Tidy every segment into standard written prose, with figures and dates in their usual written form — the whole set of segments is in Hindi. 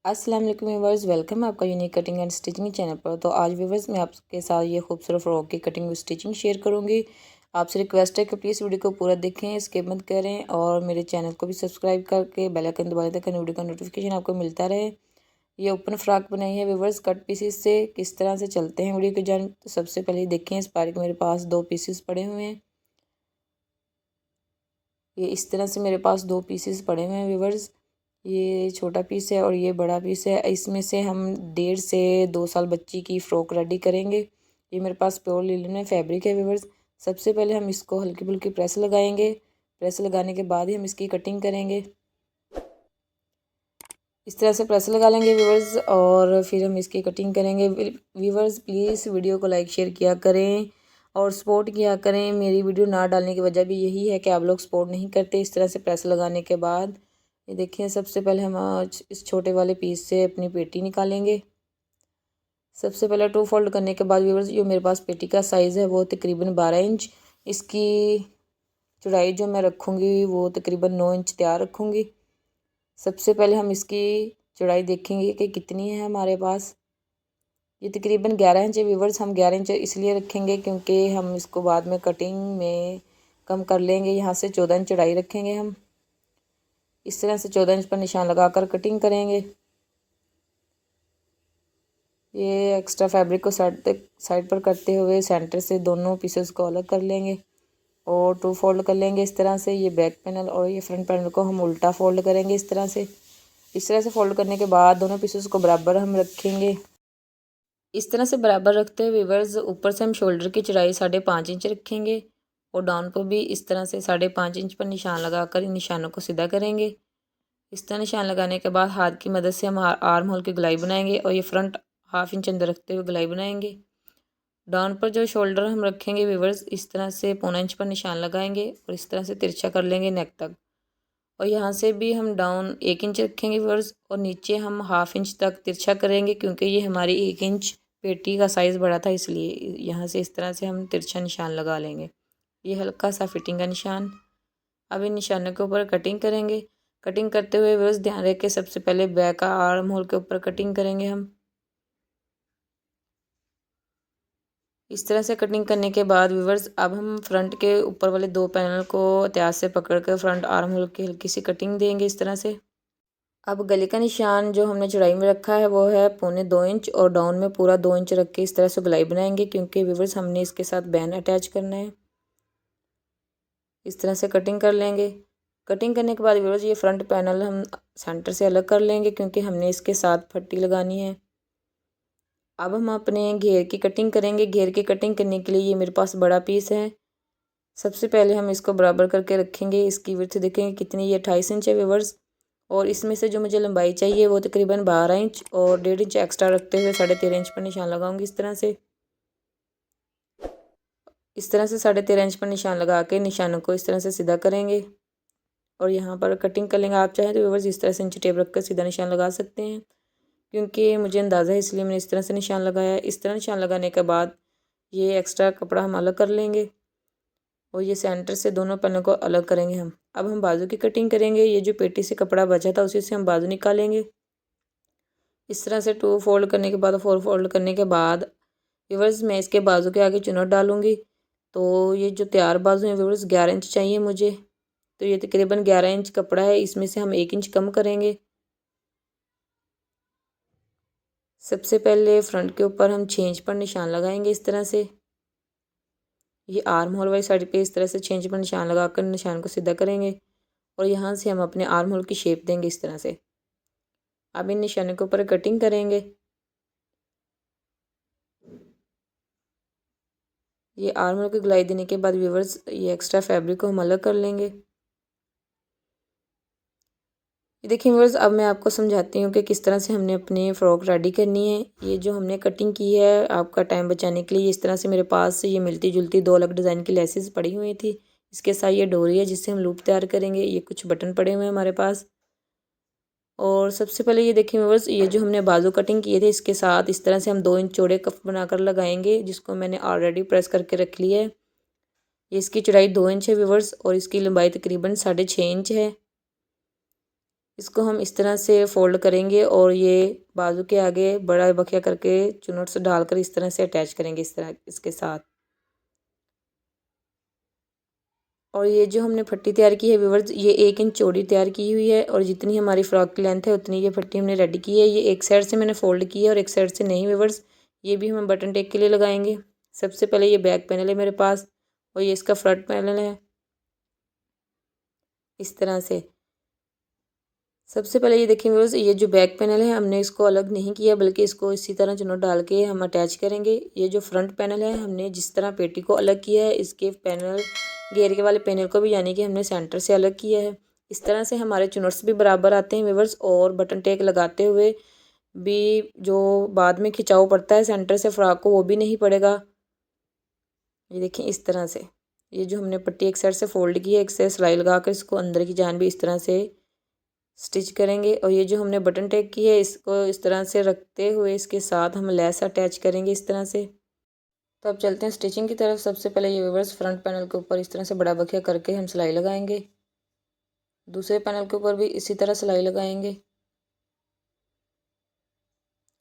अस्सलाम वालेकुम व्यूवर्स, वेलकम आपका unique cutting and stitching channel पर। तो आज व्यूवर्स मैं आपके साथ ये खूबसूरत फ्रॉक की कटिंग और स्टिचिंग शेयर करूंगी। आपसे रिक्वेस्ट है कि प्लीज़ वीडियो को पूरा देखें, स्किप मत करें और मेरे चैनल को भी सब्सक्राइब करके बेल आइकन दबा दें ताकि वीडियो का नोटिफिकेशन आपको मिलता रहे। ये ओपन फ्रॉक बनाई है व्यूवर्स कट पीसीस से। किस तरह से चलते हैं वीडियो की जान, तो सबसे पहले देखें इस पार्क मेरे पास 2 पीसेस पड़े हुए हैं। ये इस तरह से मेरे पास 2 पीसेस पड़े हुए हैं व्यूवर्स। ये छोटा पीस है और ये बड़ा पीस है। इसमें से हम 1.5 से 2 साल बच्ची की फ़्रॉक रेडी करेंगे। ये मेरे पास प्योर लिनन में फैब्रिक है व्यूवर्स। सबसे पहले हम इसको हल्की फुल्की प्रेस लगाएंगे। प्रेस लगाने के बाद ही हम इसकी कटिंग करेंगे। इस तरह से प्रेस लगा लेंगे व्यूवर्स और फिर हम इसकी कटिंग करेंगे। व्यूवर्स प्लीज़ वीडियो को लाइक शेयर किया करें और सपोर्ट किया करें। मेरी वीडियो ना डालने की वजह भी यही है कि आप लोग सपोर्ट नहीं करते। इस तरह से प्रेस लगाने के बाद ये देखिए, सबसे पहले हम आज इस छोटे वाले पीस से अपनी पेटी निकालेंगे। सबसे पहले 2 फोल्ड करने के बाद व्यूवर्स जो मेरे पास पेटी का साइज़ है वो तकरीबन 12 इंच। इसकी चौड़ाई जो मैं रखूँगी वो तकरीबन 9 इंच तैयार रखूँगी। सबसे पहले हम इसकी चौड़ाई देखेंगे कि कितनी है हमारे पास। ये तकरीबन 11 इंच है व्यूवर्स। हम 11 इंच इसलिए रखेंगे क्योंकि हम इसको बाद में कटिंग में कम कर लेंगे। यहाँ से 14 इंच चौड़ाई रखेंगे हम। इस तरह से 14 इंच पर निशान लगाकर कटिंग करेंगे। ये एक्स्ट्रा फैब्रिक को साइड पर करते हुए सेंटर से दोनों पीसेस को अलग कर लेंगे और 2 फोल्ड कर लेंगे इस तरह से। ये बैक पैनल और ये फ्रंट पैनल को हम उल्टा फोल्ड करेंगे इस तरह से। इस तरह से फोल्ड करने के बाद दोनों पीसेस को बराबर हम रखेंगे। इस तरह से बराबर रखते हुए व्यूवर्स ऊपर से हम शोल्डर की चौड़ाई 5.5 इंच रखेंगे और डाउन पर भी इस तरह से 5.5 इंच पर निशान लगाकर इन निशानों को सीधा करेंगे। इस तरह निशान लगाने के बाद हाथ की मदद से हम आर्म होल की गोलाई बनाएंगे और ये फ्रंट हाफ इंच अंदर रखते हुए गोलाई बनाएंगे। डाउन पर जो शोल्डर हम रखेंगे व्यूवर्स इस तरह से 1.25 इंच पर निशान लगाएंगे और इस तरह से तिरछा कर लेंगे नेक तक। और यहाँ से भी हम डाउन 1 इंच रखेंगे व्यूवर्स और नीचे हम हाफ इंच तक तिरछा करेंगे क्योंकि ये हमारी 1 इंच पेटी का साइज़ बड़ा था, इसलिए यहाँ से इस तरह से हम तिरछा निशान लगा लेंगे। ये हल्का सा फिटिंग का निशान। अब इन निशानों के ऊपर कटिंग करेंगे। कटिंग करते हुए व्यूवर्स ध्यान रखें सबसे पहले बैक का आर्म होल के ऊपर कटिंग करेंगे हम। इस तरह से कटिंग करने के बाद व्यूवर्स अब हम फ्रंट के ऊपर वाले 2 पैनल को एहतियात से पकड़कर फ्रंट आर्म होल की हल्की सी कटिंग देंगे इस तरह से। अब गले का निशान जो हमने चौड़ाई में रखा है वो है 1.25 इंच और डाउन में पूरा 2 इंच रख के इस तरह से गोलाई बनाएंगे क्योंकि व्यूवर्स हमने इसके साथ बैन अटैच करना है। इस तरह से कटिंग कर लेंगे। कटिंग करने के बाद व्यूवर्स ये फ्रंट पैनल हम सेंटर से अलग कर लेंगे क्योंकि हमने इसके साथ पट्टी लगानी है। अब हम अपने घेर की कटिंग करेंगे। घेर की कटिंग करने के लिए ये मेरे पास बड़ा पीस है। सबसे पहले हम इसको बराबर करके रखेंगे। इसकी विड्थ देखेंगे कितनी, ये 28 इंच है व्यूवर्स और इसमें से जो मुझे लंबाई चाहिए वो तकरीबन 12 इंच और 1.5 इंच एक्स्ट्रा रखते हुए 13.5 इंच पर निशान लगाऊंगी इस तरह से। इस तरह से 13.5 इंच पर निशान लगा के निशानों को इस तरह से सीधा करेंगे और यहाँ पर कटिंग कर लेंगे। आप चाहें तो व्यूवर्स इस तरह से इंची टेप रखकर सीधा निशान लगा सकते हैं क्योंकि मुझे अंदाज़ा है इसलिए मैंने इस तरह से निशान लगाया। इस तरह निशान लगाने के बाद ये एक्स्ट्रा कपड़ा हम अलग कर लेंगे और ये सेंटर से दोनों पन्नों को अलग करेंगे हम। अब हम बाजू की कटिंग करेंगे। ये जो पेटी से कपड़ा बचा था उसी से हम बाजू निकालेंगे। इस तरह से 2 फोल्ड करने के बाद 4 फोल्ड करने के बाद व्यूवर्स मैं इसके बाजू के आगे चुनट डालूंगी। तो ये जो तैयार बाजू है व्यूवर्स 11 इंच चाहिए मुझे। तो ये तकरीबन 11 इंच कपड़ा है, इसमें से हम 1 इंच कम करेंगे। सबसे पहले फ्रंट के ऊपर हम 6 इंच पर निशान लगाएंगे इस तरह से। ये आर्म होल वाली साइड पे इस तरह से 6 इंच पर निशान लगाकर निशान को सीधा करेंगे और यहाँ से हम अपने आर्म होल की शेप देंगे इस तरह से। अब इन निशानों के ऊपर कटिंग करेंगे। ये आर्म होल की गोलाई देने के बाद व्यूवर्स ये एक्स्ट्रा फैब्रिक को हम अलग कर लेंगे। ये देखिए व्यूवर्स अब मैं आपको समझाती हूँ कि किस तरह से हमने अपनी फ़्रॉक रेडी करनी है। ये जो हमने कटिंग की है आपका टाइम बचाने के लिए, इस तरह से मेरे पास ये मिलती जुलती 2 अलग डिज़ाइन की लेसेस पड़ी हुई थी। इसके साथ ये डोरी है जिससे हम लूप तैयार करेंगे। ये कुछ बटन पड़े हुए हैं हमारे पास। और सबसे पहले ये देखिए व्यूवर्स ये जो हमने बाजू कटिंग किए थे इसके साथ इस तरह से हम 2 इंच चौड़े कफ बनाकर लगाएंगे जिसको मैंने ऑलरेडी प्रेस करके रख लिया है। ये इसकी चौड़ाई 2 इंच है व्यूवर्स और इसकी लंबाई तकरीबन 6.5 इंच है। इसको हम इस तरह से फोल्ड करेंगे और ये बाजू के आगे बड़ा बखिया करके चुनट से डालकर इस तरह से अटैच करेंगे, इस तरह इसके साथ। और ये जो हमने पट्टी तैयार की है व्यूअर्स, ये 1 इंच चौड़ी तैयार की हुई है और जितनी हमारी फ्रॉक की लेंथ है उतनी ये पट्टी हमने रेडी की है। ये एक साइड से मैंने फोल्ड की है और एक साइड से नहीं व्यूअर्स। ये भी हम बटन टेक के लिए लगाएंगे। सबसे पहले ये बैक पैनल है मेरे पास और ये इसका फ्रंट पैनल है इस तरह से। सबसे पहले ये देखिए व्यूअर्स, ये जो बैक पैनल है हमने इसको अलग नहीं किया बल्कि इसको इसी तरह चुनट डाल के हम अटैच करेंगे। ये जो फ्रंट पैनल है हमने जिस तरह पेटी को अलग किया है, इसके पैनल घेर के वाले पैनल को भी यानी कि हमने सेंटर से अलग किया है। इस तरह से हमारे चुनट्स भी बराबर आते हैं व्यूअर्स और बटन टेक लगाते हुए भी जो बाद में खिंचाव पड़ता है सेंटर से फ्रॉक को, वो भी नहीं पड़ेगा। ये देखिए इस तरह से ये जो हमने पट्टी एक साइड से फोल्ड की है, एक साइड सिलाई लगाकर इसको अंदर की जान भी इस तरह से स्टिच करेंगे। और ये जो हमने बटन टैग की है इसको इस तरह से रखते हुए इसके साथ हम लेस अटैच करेंगे इस तरह से। तो अब चलते हैं स्टिचिंग की तरफ। सबसे पहले ये व्यूअर्स फ्रंट पैनल के ऊपर इस तरह से बड़ा बखिया करके हम सिलाई लगाएंगे। दूसरे पैनल के ऊपर भी इसी तरह सिलाई लगाएंगे।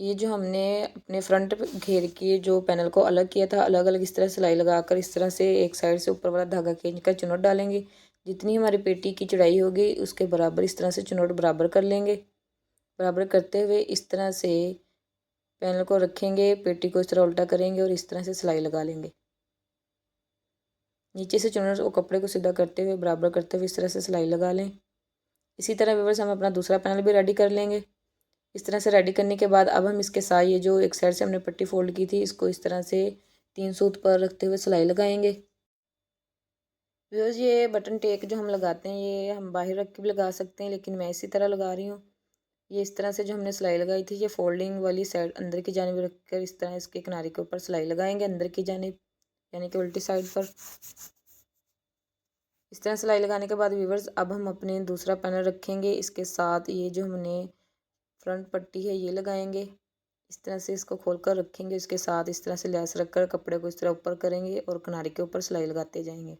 ये जो हमने अपने फ्रंट घेर के जो पैनल को अलग किया था, अलग अलग इस तरह सिलाई लगाकर इस तरह से एक साइड से ऊपर वाला धागा खींच कर चुनट डालेंगे। जितनी हमारी पेटी की चौड़ाई होगी उसके बराबर इस तरह से चुनट बराबर कर लेंगे। बराबर करते हुए इस तरह से पैनल को रखेंगे, पेटी को इस तरह उल्टा करेंगे और इस तरह से सिलाई लगा लेंगे। नीचे से चुनट और कपड़े को सीधा करते हुए बराबर करते हुए इस तरह से सिलाई लगा लें। इसी तरह व्यूअर्स हम अपना दूसरा पैनल भी रेडी कर लेंगे। इस तरह से रेडी करने के बाद अब हम इसके साथ ये जो एक साइड से हमने पट्टी फोल्ड की थी इसको इस तरह से 3 सूत पर रखते हुए सिलाई लगाएंगे। व्यूअर्स ये बटन टेक जो हम लगाते हैं ये हम बाहर रख के भी लगा सकते हैं, लेकिन मैं इसी तरह लगा रही हूँ। ये इस तरह से जो हमने सिलाई लगाई थी ये फोल्डिंग वाली साइड अंदर की जानिब रखकर इस तरह इसके किनारे के ऊपर सिलाई लगाएंगे अंदर की जानिब, यानी कि उल्टी साइड पर। इस तरह सिलाई लगाने के बाद व्यूअर्स अब हम अपने दूसरा पैनल रखेंगे, इसके साथ ये जो हमने फ्रंट पट्टी है ये लगाएंगे। इस तरह से इसको खोल कर रखेंगे, इसके साथ इस तरह से लेस रखकर कपड़े को इस तरह ऊपर करेंगे और किनारे के ऊपर सिलाई लगाते जाएंगे।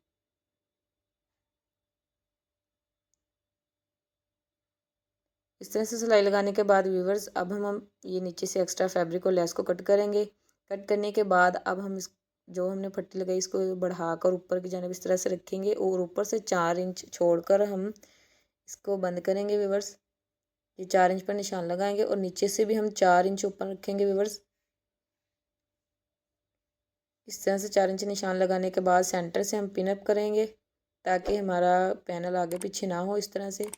इस तरह से सिलाई लगाने के बाद व्यूअर्स अब हम ये नीचे से एक्स्ट्रा फैब्रिक और लेस को कट करेंगे। कट करने के बाद अब हम इस जो हमने पट्टी लगाई इसको बढ़ाकर ऊपर की जानिब इस तरह से रखेंगे और ऊपर से 4 इंच छोड़कर हम इसको बंद करेंगे व्यूअर्स। ये 4 इंच पर निशान लगाएंगे और नीचे से भी हम 4 इंच ऊपर रखेंगे व्यूअर्स। इस तरह से 4 इंच निशान लगाने के बाद सेंटर से हम पिन अप करेंगे ताकि हमारा पैनल आगे पीछे ना हो। इस तरह से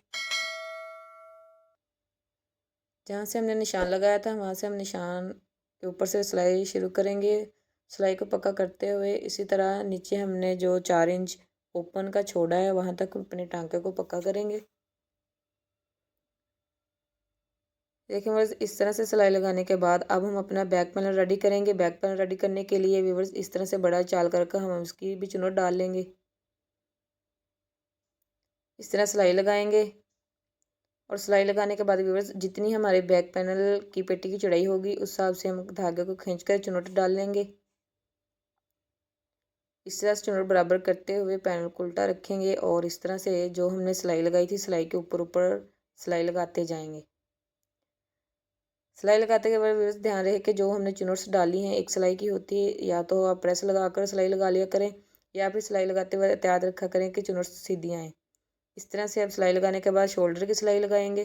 जहाँ से हमने निशान लगाया था वहाँ से हम निशान के ऊपर से सिलाई शुरू करेंगे। सिलाई को पक्का करते हुए इसी तरह नीचे हमने जो 4 इंच ओपन का छोड़ा है वहाँ तक अपने टांके को पक्का करेंगे। देखिए व्यूअर्स इस तरह से सिलाई लगाने के बाद अब हम अपना बैक पैनल रेडी करेंगे। बैक पैनल रेडी करने के लिए व्यूअर्स इस तरह से बड़ा चाल करके हम उसकी भी चुनट डाल लेंगे। इस तरह सिलाई लगाएंगे और सिलाई लगाने के बाद व्यूअर्स जितनी हमारे बैक पैनल की पेटी की चौड़ाई होगी उस हिसाब से हम धागे को खींचकर चुनट डाल लेंगे। इस तरह से चुनट बराबर करते हुए पैनल को उल्टा रखेंगे और इस तरह से जो हमने सिलाई लगाई थी सिलाई के ऊपर ऊपर सिलाई लगाते जाएंगे। सिलाई लगाते के बाद ध्यान रहे कि जो हमने चुनट्स डाली हैं एक सिलाई की होती है, या तो आप प्रेस लगाकर सिलाई लगा लिया करें या फिर सिलाई लगाते हुए एहतियात रखा करें कि चुनट्स सीधी आएँ। इस तरह से अब सिलाई लगाने के बाद शोल्डर की सिलाई लगाएंगे।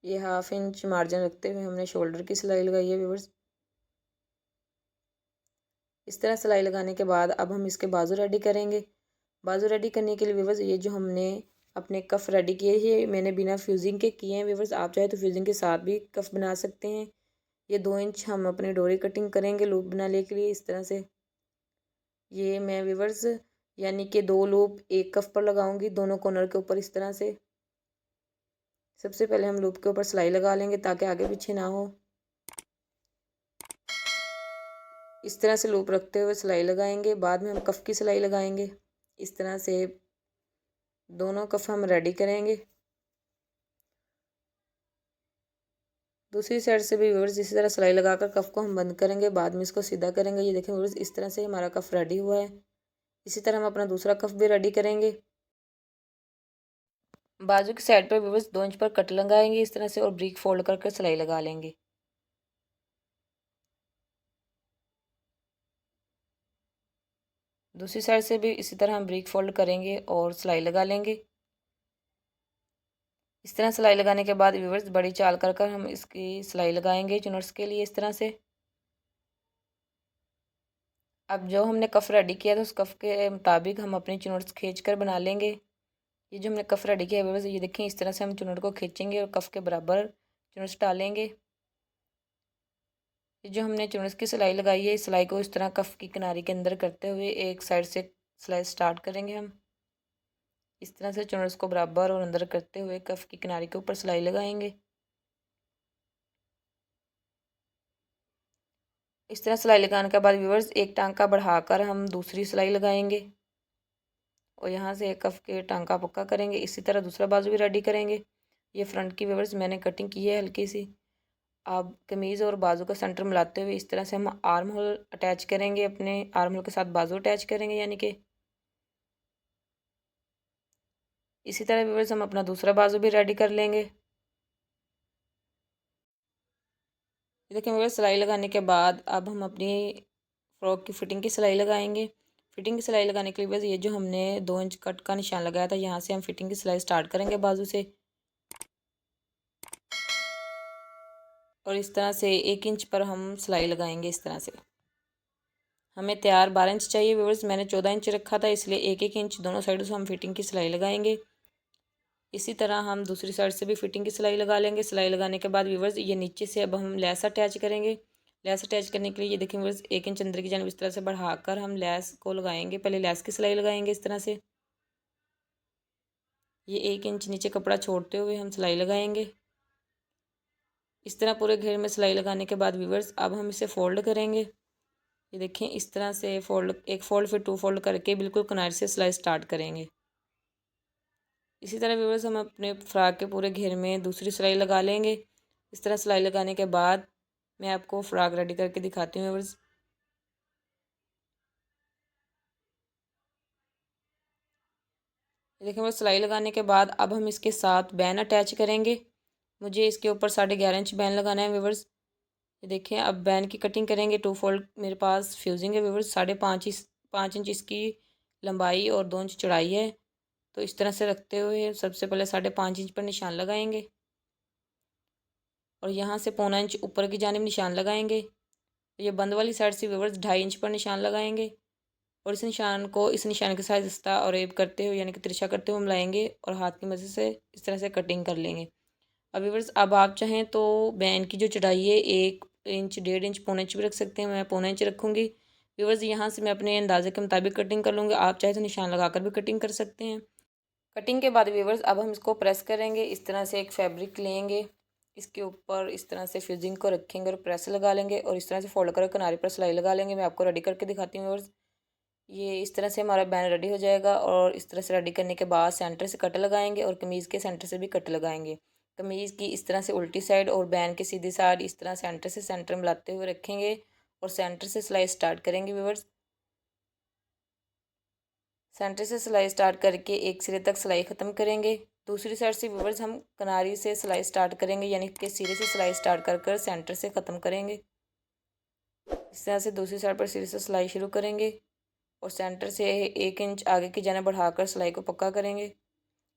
ये 1/2 इंच मार्जिन रखते हुए हमने शोल्डर की सिलाई लगाई है व्यूअर्स। इस तरह सिलाई लगाने के बाद अब हम इसके बाजू रेडी करेंगे। बाजू रेडी करने के लिए व्यूअर्स ये जो हमने अपने कफ रेडी किए ये मैंने बिना फ्यूजिंग के किए हैं व्यूअर्स। आप चाहे तो फ्यूजिंग के साथ भी कफ बना सकते हैं। ये 2 इंच हम अपनी डोरी कटिंग करेंगे लूप बनाने के लिए। इस तरह से ये मैं व्यूअर्स यानी कि 2 लूप एक कफ पर लगाऊंगी दोनों कॉर्नर के ऊपर। इस तरह से सबसे पहले हम लूप के ऊपर सिलाई लगा लेंगे ताकि आगे पीछे ना हो। इस तरह से लूप रखते हुए सिलाई लगाएंगे, बाद में हम कफ की सिलाई लगाएंगे। इस तरह से दोनों कफ हम रेडी करेंगे। दूसरी साइड से भी व्यूअर्स इसी तरह सिलाई लगाकर कफ को हम बंद करेंगे, बाद में इसको सीधा करेंगे। ये देखें व्यूअर्स, इस तरह से हमारा कफ रेडी हुआ है। इसी तरह हम अपना दूसरा कफ भी रेडी करेंगे। बाजू की साइड पर व्यूअर्स 2 इंच पर कट लगाएंगे इस तरह से, और ब्रीक फोल्ड करके सिलाई लगा लेंगे। दूसरी साइड से भी इसी तरह हम ब्रीक फोल्ड करेंगे और सिलाई लगा लेंगे। इस तरह सिलाई लगाने के बाद व्यूअर्स बड़ी चाल कर हम इसकी सिलाई लगाएंगे चुनर्स के लिए इस तरह से। अब जो हमने कफ रेडी किया था उस कफ के मुताबिक हम अपनी चुनर्स खींच कर बना लेंगे। ये जो हमने कफ रेडी किया है व्यूअर्स, ये देखें इस तरह से हम चुनर को खींचेंगे और कफ के बराबर चुनर्स डालेंगे। ये जो हमने चुनर्स की सिलाई लगाई है, इस सिलाई को इस तरह कफ की किनारे के अंदर करते हुए एक साइड से सिलाई स्टार्ट करेंगे हम। इस तरह से चुनर्स को बराबर और अंदर करते हुए कफ की किनारे के ऊपर सिलाई लगाएंगे। इस तरह सिलाई लगाने के बाद व्यूअर्स एक टांका बढ़ाकर हम दूसरी सिलाई लगाएंगे और यहाँ से एक कफ के टांका पक्का करेंगे। इसी तरह दूसरा बाजू भी रेडी करेंगे। ये फ्रंट की व्यूअर्स मैंने कटिंग की है हल्की सी। आप कमीज़ और बाजू का सेंटर मिलाते हुए इस तरह से हम आर्म होल अटैच करेंगे, अपने आर्म होल के साथ बाजू अटैच करेंगे यानी कि। इसी तरह व्यूअर्स हम अपना दूसरा बाजू भी रेडी कर लेंगे। देखिए व्यूअर्स, सिलाई लगाने के बाद अब हम अपनी फ्रॉक की फिटिंग की सिलाई लगाएंगे। फिटिंग की सिलाई लगाने के लिए बस ये जो हमने 2 इंच कट का निशान लगाया था, यहाँ से हम फिटिंग की सिलाई स्टार्ट करेंगे बाजू से, और इस तरह से 1 इंच पर हम सिलाई लगाएंगे। इस तरह से हमें तैयार 12 इंच चाहिए व्यूअर्स, मैंने 14 इंच रखा था, इसलिए 1-1 इंच दोनों साइडों से हम फिटिंग की सिलाई लगाएंगे। इसी तरह हम दूसरी साइड से भी फिटिंग की सिलाई लगा लेंगे। सिलाई लगाने के बाद व्यूअर्स ये नीचे से अब हम लेस अटैच करेंगे। लेस अटैच करने के लिए ये देखें व्यूअर्स, 1 इंच अंदर की जानिब इस तरह से बढ़ाकर हम लेस को लगाएंगे। पहले लेस की सिलाई लगाएंगे इस तरह से। ये 1 इंच नीचे कपड़ा छोड़ते हुए हम सिलाई लगाएंगे। इस तरह पूरे घेर में सिलाई लगाने के बाद व्यूअर्स अब हम इसे फोल्ड करेंगे। ये देखें इस तरह से फोल्ड, एक फोल्ड फिर 2 फोल्ड करके बिल्कुल किनारे से सिलाई स्टार्ट करेंगे। इसी तरह व्यूअर्स हम अपने फ्रॉक के पूरे घेर में दूसरी सिलाई लगा लेंगे। इस तरह सिलाई लगाने के बाद मैं आपको फ्रॉक रेडी करके दिखाती हूँ व्यूअर्स। देखिए व्यूअर्स, सिलाई लगाने के बाद अब हम इसके साथ बैन अटैच करेंगे। मुझे इसके ऊपर 11.5 इंच बैन लगाना है व्यूअर्स। ये देखें, अब बैन की कटिंग करेंगे। 2 फोल्ड मेरे पास फ्यूजिंग है व्यूअर्स, 5.5 इंच इसकी लंबाई और 2 इंच चौड़ाई है। तो इस तरह से रखते हुए सबसे पहले 5.5 इंच पर निशान लगाएंगे और यहाँ से 1.25 इंच ऊपर की जानिब निशान लगाएंगे। ये बंद वाली साइड से व्यूअर्स 2.5 इंच पर निशान लगाएंगे और इस निशान के साथ आहिस्ता और रेब करते हुए यानी कि तिरछा करते हुए हम लाएंगे और हाथ की मदद से इस तरह से कटिंग कर लेंगे। अब व्यूअर्स, अब आप चाहें तो बैन की जो चौड़ाई है 1 इंच, 1.5 इंच, 1.25 इंच भी रख सकते हैं। मैं 1.25 इंच रखूँगी व्यूअर्स। यहाँ से मैं अपने अंदाजे के मुताबिक कटिंग कर लूँगी। आप चाहे तो निशान लगाकर भी कटिंग कर सकते हैं। कटिंग के बाद व्यूअर्स अब हम इसको प्रेस करेंगे। इस तरह से एक फैब्रिक लेंगे, इसके ऊपर इस तरह से फ्यूजिंग को रखेंगे और प्रेस लगा लेंगे और इस तरह से फोल्ड कर किनारे पर सिलाई लगा लेंगे। मैं आपको रेडी करके दिखाती हूँ व्यूअर्स। ये इस तरह से हमारा बैन रेडी हो जाएगा और इस तरह से रेडी करने के बाद सेंटर से कट लगाएंगे और कमीज़ के सेंटर से भी कट लगाएंगे। कमीज़ की इस तरह से उल्टी साइड और बैन की सीधी साइड इस तरह सेंटर से सेंटर मिलाते हुए रखेंगे और सेंटर से सिलाई स्टार्ट करेंगे व्यूअर्स। सेंटर से सिलाई स्टार्ट करके एक सिरे तक सिलाई ख़त्म करेंगे। दूसरी साइड से व्यूअर्स हम किनारी से सिलाई स्टार्ट करेंगे, यानी कि सिरे से सिलाई स्टार्ट कर सेंटर से ख़त्म करेंगे। इस तरह से दूसरी साइड पर सिरे से सिलाई शुरू करेंगे और सेंटर से 1 इंच आगे की जानिब बढ़ाकर सिलाई को पक्का करेंगे।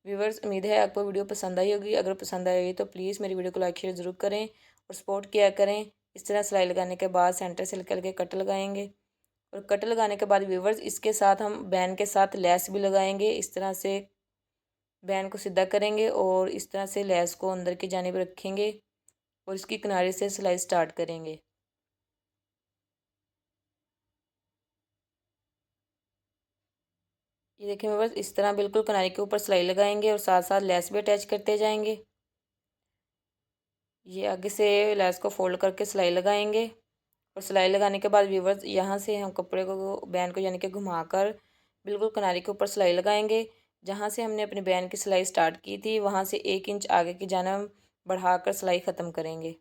व्यूअर्स, उम्मीद है आपको वीडियो पसंद आई होगी। अगर पसंद आई तो प्लीज़ मेरी वीडियो को लाइक शेयर ज़रूर करें और सपोर्ट किया करें। इस तरह सिलाई लगाने के बाद सेंटर से निकल के कट लगाएंगे और कट लगाने के बाद व्यूअर्स इसके साथ हम बैन के साथ लेस भी लगाएंगे। इस तरह से बैन को सीधा करेंगे और इस तरह से लेस को अंदर की जानिब रखेंगे और इसकी किनारे से सिलाई स्टार्ट करेंगे। ये देखें व्यूअर्स, इस तरह बिल्कुल किनारे के ऊपर सिलाई लगाएंगे और साथ साथ लेस भी अटैच करते जाएंगे। ये आगे से लेस को फोल्ड करके सिलाई लगाएंगे और सिलाई लगाने के बाद व्यूअर्स यहाँ से हम कपड़े को, बैन को यानी कि घुमाकर बिल्कुल किनारे के ऊपर सिलाई लगाएंगे। जहाँ से हमने अपनी बैन की सिलाई स्टार्ट की थी वहाँ से 1 इंच आगे की जानिब बढ़ाकर सिलाई ख़त्म करेंगे।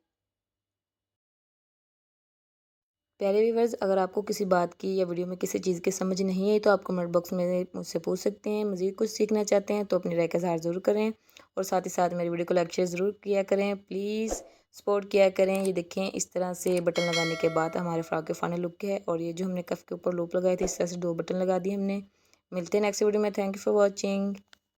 प्यारे व्यूवर्स, अगर आपको किसी बात की या वीडियो में किसी चीज़ की समझ नहीं आई तो आप कमेंट बॉक्स में मुझसे पूछ सकते हैं। मज़ीद कुछ सीखना चाहते हैं तो अपनी राय का इज़हार ज़रूर करें और साथ ही साथ मेरी वीडियो को लाइक शेयर ज़रूर किया करें। प्लीज़ सपोर्ट किया करें। ये देखें, इस तरह से बटन लगाने के बाद हमारे फ्रॉक के फाइनल लुक है। और ये जो हमने कफ के ऊपर लूप लगाई थी, इस तरह से 2 बटन लगा दिए हमने। मिलते हैं नेक्स्ट वीडियो में। Thank you for watching.